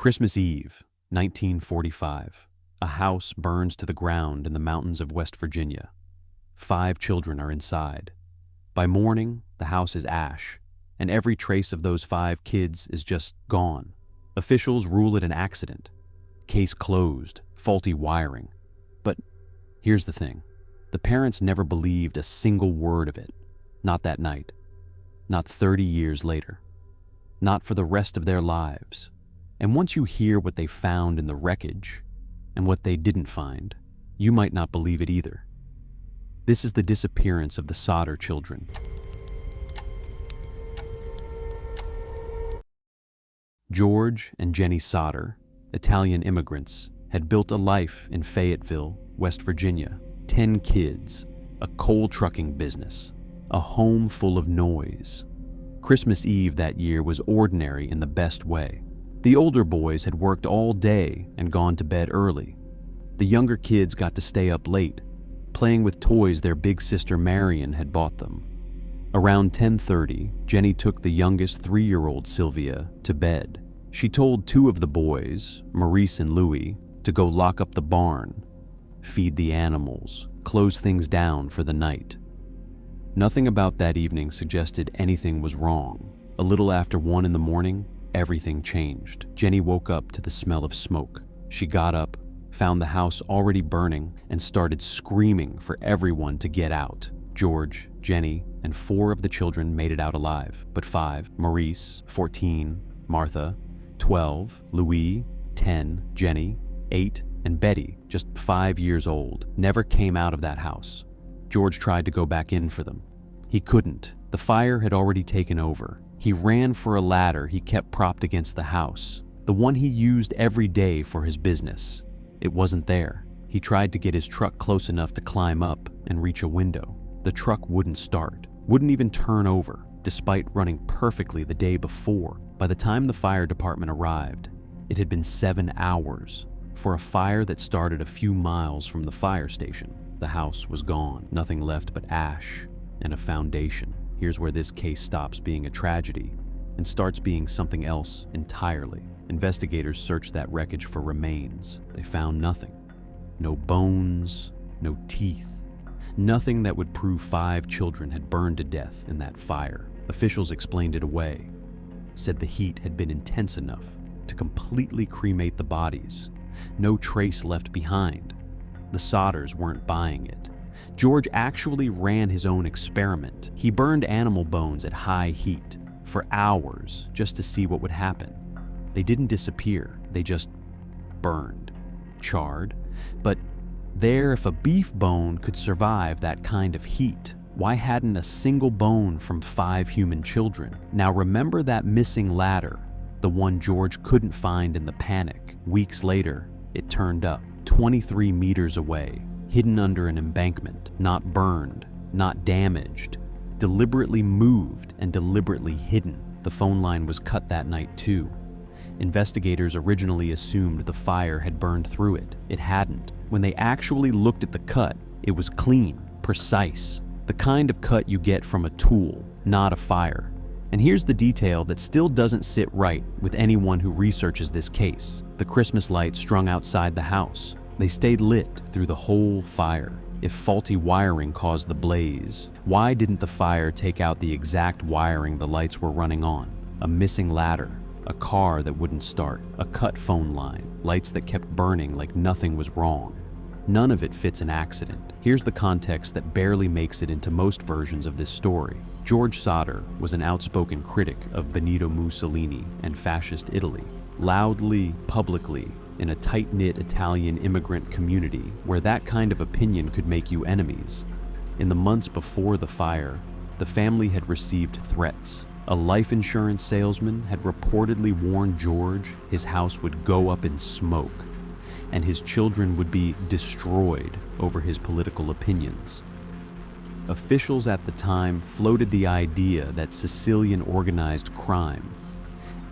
Christmas Eve, 1945. A house burns to the ground in the mountains of West Virginia. 5 children are inside. By morning, the house is ash, and every trace of those 5 kids is just gone. Officials rule it an accident. Case closed, faulty wiring. But here's the thing. The parents never believed a single word of it. Not that night. Not 30 years later. Not for the rest of their lives. And once you hear what they found in the wreckage and what they didn't find, you might not believe it either. This is the disappearance of the Sodder children. George and Jenny Sodder, Italian immigrants, had built a life in Fayetteville, West Virginia. 10 kids, a coal trucking business, a home full of noise. Christmas Eve that year was ordinary in the best way. The older boys had worked all day and gone to bed early. The younger kids got to stay up late, playing with toys their big sister Marion had bought them. Around 10:30, Jenny took the youngest 3-year-old Sylvia to bed. She told 2 of the boys, Maurice and Louis, to go lock up the barn, feed the animals, close things down for the night. Nothing about that evening suggested anything was wrong. A little after 1 in the morning, everything changed. Jenny woke up to the smell of smoke. She got up, found the house already burning, and started screaming for everyone to get out. George, Jenny, and 4 of the children made it out alive, but 5, Maurice, 14, Martha, 12, Louis, 10, Jenny, 8, and Betty, just 5 years old, never came out of that house. George tried to go back in for them. He couldn't. The fire had already taken over. He ran for a ladder he kept propped against the house, the one he used every day for his business. It wasn't there. He tried to get his truck close enough to climb up and reach a window. The truck wouldn't start, wouldn't even turn over, despite running perfectly the day before. By the time the fire department arrived, it had been 7 hours. For a fire that started a few miles from the fire station, the house was gone. Nothing left but ash and a foundation. Here's where this case stops being a tragedy and starts being something else entirely. Investigators searched that wreckage for remains. They found nothing. No bones, no teeth. Nothing that would prove 5 children had burned to death in that fire. Officials explained it away, said the heat had been intense enough to completely cremate the bodies. No trace left behind. The Sodders weren't buying it. George actually ran his own experiment. He burned animal bones at high heat for hours just to see what would happen. They didn't disappear, they just burned, charred. But if a beef bone could survive that kind of heat, why hadn't a single bone from 5 human children? Now remember that missing ladder, the one George couldn't find in the panic. Weeks later, it turned up, 23 meters away, hidden under an embankment, not burned, not damaged, deliberately moved and deliberately hidden. The phone line was cut that night too. Investigators originally assumed the fire had burned through it. It hadn't. When they actually looked at the cut, it was clean, precise, the kind of cut you get from a tool, not a fire. And here's the detail that still doesn't sit right with anyone who researches this case. The Christmas lights strung outside the house. They stayed lit through the whole fire. If faulty wiring caused the blaze, why didn't the fire take out the exact wiring the lights were running on? A missing ladder, a car that wouldn't start, a cut phone line, lights that kept burning like nothing was wrong. None of it fits an accident. Here's the context that barely makes it into most versions of this story. George Sodder was an outspoken critic of Benito Mussolini and fascist Italy. Loudly, publicly, in a tight-knit Italian immigrant community where that kind of opinion could make you enemies. In the months before the fire, the family had received threats. A life insurance salesman had reportedly warned George his house would go up in smoke and his children would be destroyed over his political opinions. Officials at the time floated the idea that Sicilian organized crime.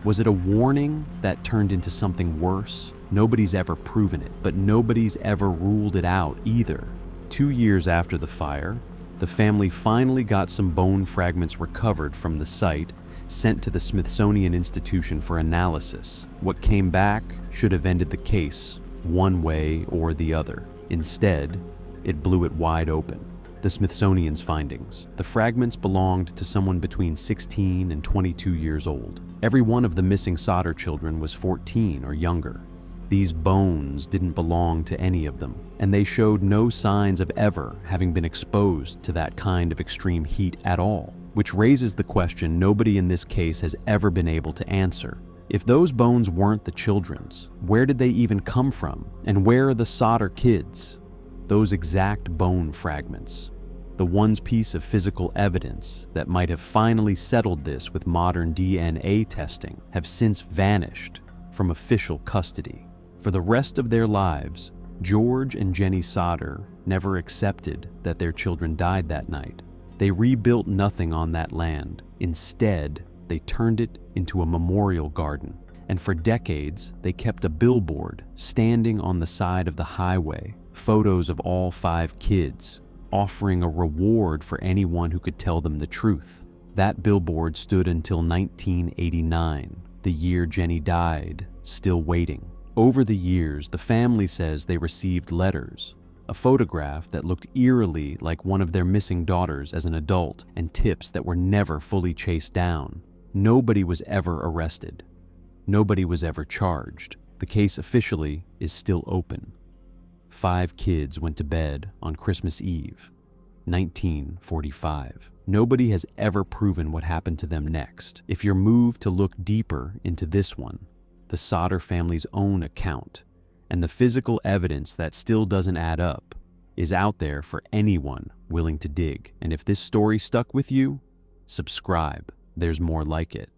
Was it a warning that turned into something worse? Nobody's ever proven it, but nobody's ever ruled it out either. 2 years after the fire, the family finally got some bone fragments recovered from the site sent to the Smithsonian Institution for analysis. What came back should have ended the case one way or the other. Instead, it blew it wide open. The Smithsonian's findings. The fragments belonged to someone between 16 and 22 years old. Every one of the missing Sodder children was 14 or younger. These bones didn't belong to any of them, and they showed no signs of ever having been exposed to that kind of extreme heat at all, which raises the question nobody in this case has ever been able to answer. If those bones weren't the children's, where did they even come from? And where are the Sodder kids? Those exact bone fragments, the one piece of physical evidence that might have finally settled this with modern DNA testing, have since vanished from official custody. For the rest of their lives, George and Jenny Sodder never accepted that their children died that night. They rebuilt nothing on that land. Instead, they turned it into a memorial garden. And for decades, they kept a billboard standing on the side of the highway, photos of all 5 kids, offering a reward for anyone who could tell them the truth. That billboard stood until 1989, the year Jenny died, still waiting. Over the years, the family says they received letters, a photograph that looked eerily like one of their missing daughters as an adult, and tips that were never fully chased down. Nobody was ever arrested. Nobody was ever charged. The case officially is still open. 5 kids went to bed on Christmas Eve, 1945. Nobody has ever proven what happened to them next. If you're moved to look deeper into this one, the Sodder family's own account, and the physical evidence that still doesn't add up, is out there for anyone willing to dig. And if this story stuck with you, subscribe. There's more like it.